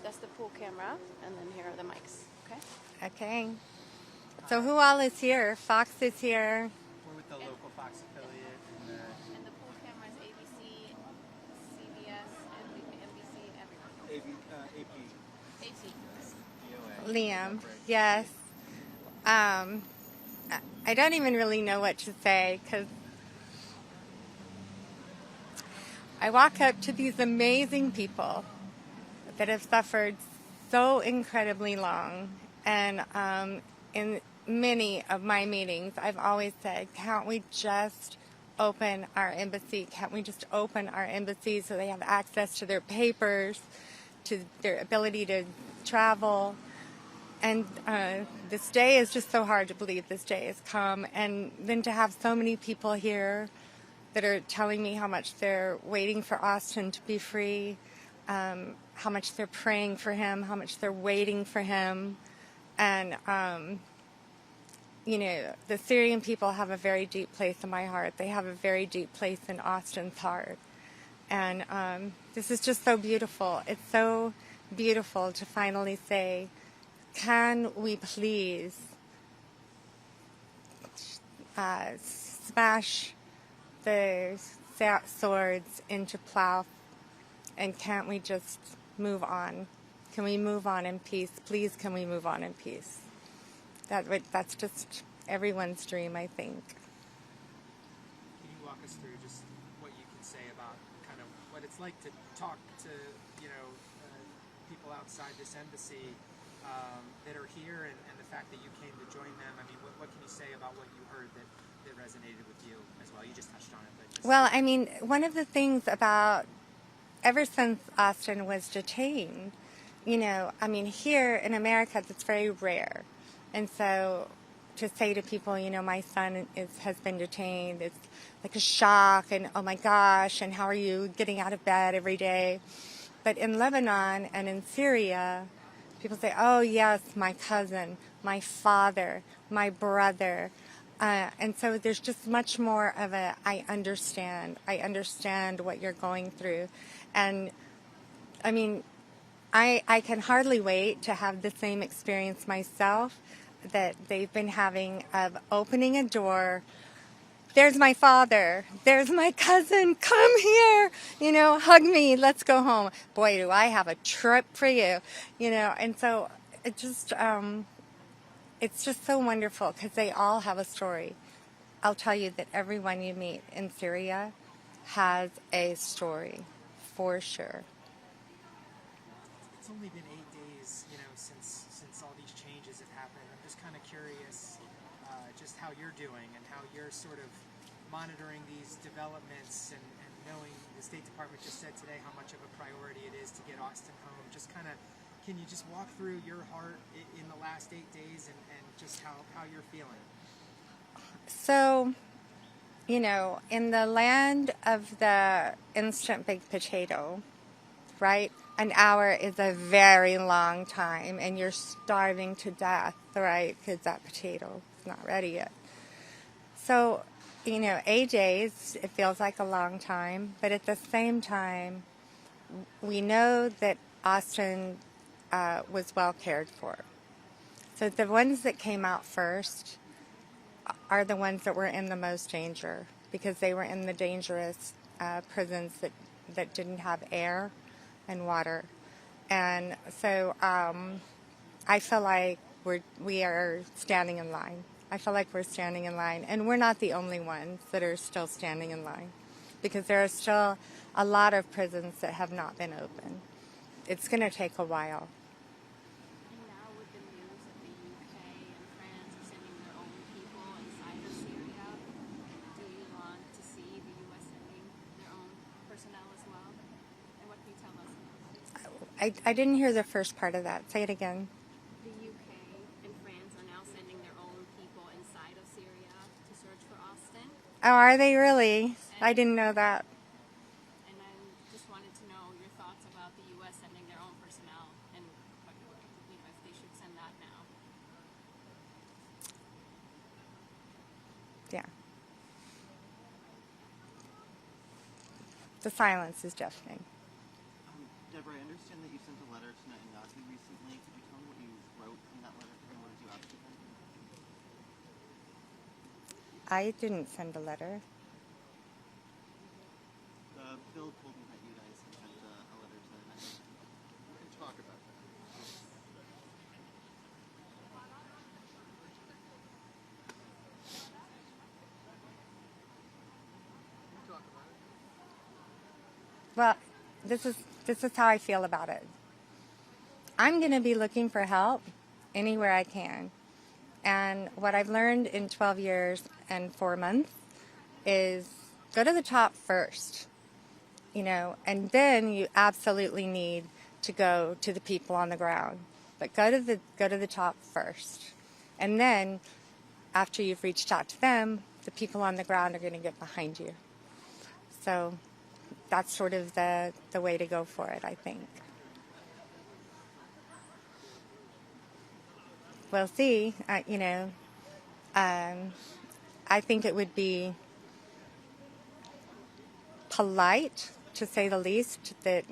That's the pool camera, and then here are the mics. Okay. Okay. So who all is here? Fox is here. We're with the local Fox affiliate. And the pool camera is ABC, CBS, NBC, everyone. AP. AC. Liam, yes. I don't even really know what to say because I walk up to these amazing people that have suffered so incredibly long. And in many of my meetings, I've always said, can't we just open our embassy? Can't we just open our embassy so they have access to their papers, to their ability to travel? And this day is just so hard to believe this day has come. And then to have so many people here that are telling me how much they're waiting for Austin to be free, how much they're praying for him, how much they're waiting for him. And, you know, the Syrian people have a very deep place in my heart. They have a very deep place in Austin's heart. And this is just so beautiful. It's so beautiful to finally say, can we please smash the swords into plow, and can't we just move on? Can we move on in peace? Please, can we move on in peace? That's just everyone's dream, I think. Can you walk us through just what you can say about kind of what it's like to talk to, people outside this embassy that are here, and the fact that you came to join them? I mean, what can you say about what you heard that resonated with you as well? You just touched on it. But just well, I mean, one of the things about ever since Austin was detained, I mean, here in America, that's very rare. And so to say to people, my son has been detained, it's like a shock, and oh my gosh, and how are you getting out of bed every day? But in Lebanon and in Syria, people say, oh yes, my cousin, my father, my brother. And so there's just much more of a, I understand what you're going through. And I mean, I can hardly wait to have the same experience myself that they've been having of opening a door. There's my father. There's my cousin. Come here. Hug me. Let's go home. Boy, do I have a trip for you. And so it just, it's just so wonderful because they all have a story. I'll tell you that everyone you meet in Syria has a story, for sure. It's only been 8 days, since all these changes have happened. I'm just kind of curious just how you're doing and how you're sort of monitoring these developments and knowing the State Department just said today how much of a priority it is to get Austin home. Just kind of, can you just walk through your heart in the last 8 days and just how you're feeling? So, in the land of the instant baked potato, right? An hour is a very long time, and you're starving to death, right? Because that potato is not ready yet. So, 8 days, it feels like a long time, but at the same time, we know that Austin was well cared for. So the ones that came out first are the ones that were in the most danger, because they were in the dangerous prisons that didn't have air and water. And so I feel like we are standing in line. I feel like we're standing in line, and we're not the only ones that are still standing in line, because there are still a lot of prisons that have not been opened. It's going to take a while. And now with the news that the UK and France are sending their own people inside of Syria, do you want to see the US sending their own personnel as well? And what can you tell us about it? I didn't hear the first part of that. Say it again. The UK and France are now sending their own people inside of Syria to search for Austin. Oh, are they really? I didn't know that. And I just wanted to know your thoughts about the U.S. sending their own personnel and if they should send that now. Yeah. The silence is deafening. Debra, Debra, I understand that you sent a letter to Netanyahu recently. Could you tell me what you wrote in that letter and what did you ask of him? I didn't send a letter. Bill told me that you guys had sent a letter to Netanyahu. We can talk about that. Well, this is how I feel about it. I'm going to be looking for help anywhere I can. And what I've learned in 12 years and 4 months is go to the top first, and then you absolutely need to go to the people on the ground. But go to the top first. And then after you've reached out to them, the people on the ground are going to get behind you. So that's sort of the way to go for it, I think. We'll see. I think it would be polite, to say the least, that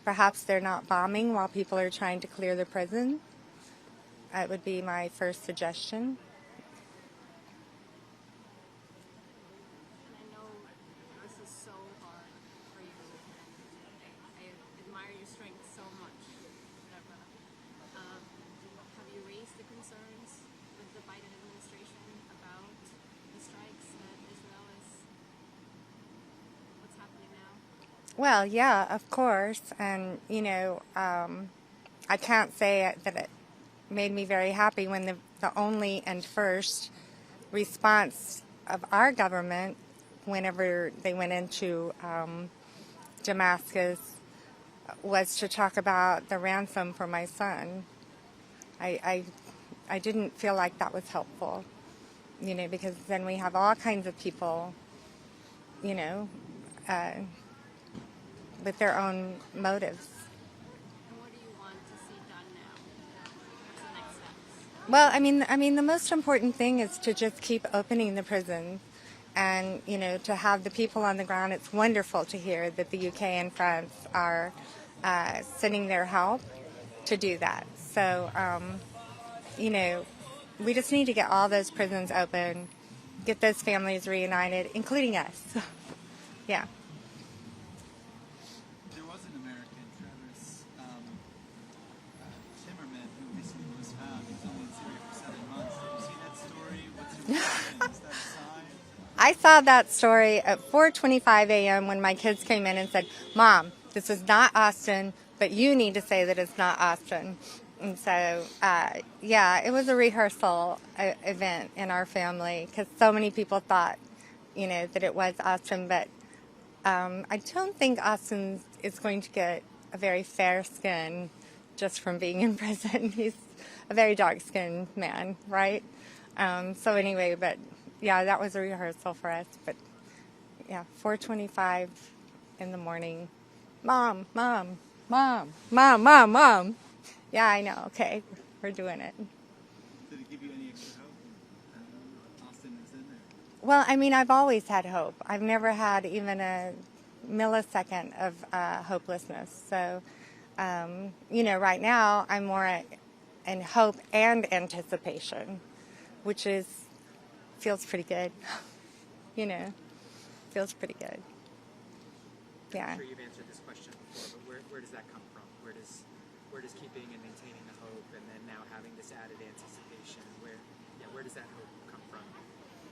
perhaps they're not bombing while people are trying to clear the prison. That would be my first suggestion. I know this is so hard for you, and I admire your strength so much, Deborah. Have you raised the concerns with the Biden administration about the strikes that Israel is, what's happening now? Well, yeah, of course. And, I can't say that it made me very happy when the only and first response of our government, whenever they went into Damascus, was to talk about the ransom for my son. I didn't feel like that was helpful, because then we have all kinds of people, with their own motives. And what do you want to see done now? What's the next steps? Well, I mean, the most important thing is to just keep opening the prisons, and to have the people on the ground. It's wonderful to hear that the UK and France are sending their help to do that. So, we just need to get all those prisons open, get those families reunited, including us. Yeah. There was an American, Travis Timmerman, who recently was found. He was only in Syria for 7 months. Have you seen that story? What's your opinion? Is that a sign? I saw that story at 4:25 a.m. when my kids came in and said, "Mom, this is not Austin, but you need to say that it's not Austin." And so, yeah, it was a rehearsal event in our family because so many people thought, that it was Austin. But I don't think Austin is going to get a very fair skin just from being in prison. He's a very dark-skinned man, right? So anyway, but yeah, that was a rehearsal for us. But yeah, 4:25 in the morning. Mom, mom, mom, mom, mom, mom. Yeah, I know. Okay, we're doing it. Did it give you any extra hope? Austin is in there. Well, I've always had hope. I've never had even a millisecond of hopelessness. So, right now I'm more in hope and anticipation, which feels pretty good. Feels pretty good. Yeah. I'm sure you've answered this question before, but where does that come from? Where does keeping and maintaining the hope, and then now having this added anticipation, where does that hope come from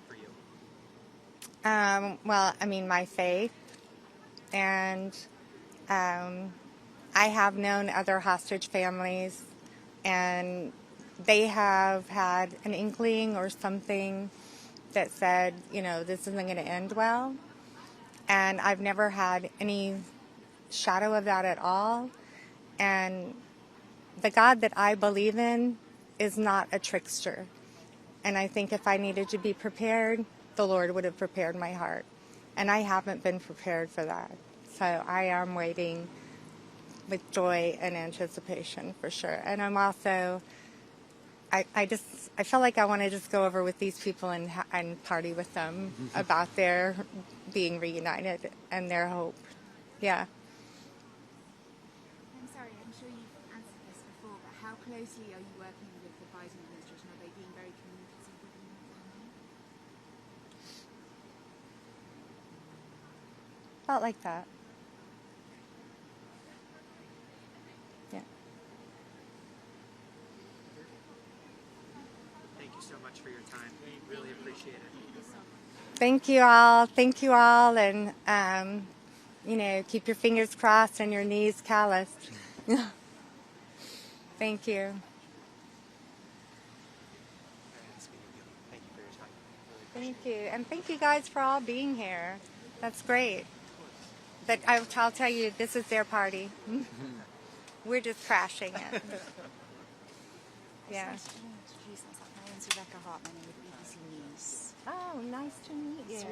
for you? Well, my faith, and I have known other hostage families, and they have had an inkling or something that said, this isn't going to end well. And I've never had any shadow of that at all. And the God that I believe in is not a trickster. And I think if I needed to be prepared, the Lord would have prepared my heart. And I haven't been prepared for that. So I am waiting with joy and anticipation for sure. And I'm also, I feel like I want to just go over with these people and party with them about their being reunited and their hope. Yeah. I'm sorry. I'm sure you've answered this before, but how closely are you working with the Biden administration? Are they being very communicative with you? About like that. Yeah. Thank you so much for your time. We really appreciate it. Thank you all. Thank you all. And, you know, keep your fingers crossed and your knees calloused. Thank you. Very nice meeting you. Thank you for your time. Really Thank you. And thank you guys for all being here. That's great. But I'll tell you, this is their party. We're just crashing it. Yeah. Introduce myself. My name's Rebecca Hartman. I'm with BBC News. Oh, nice to meet you.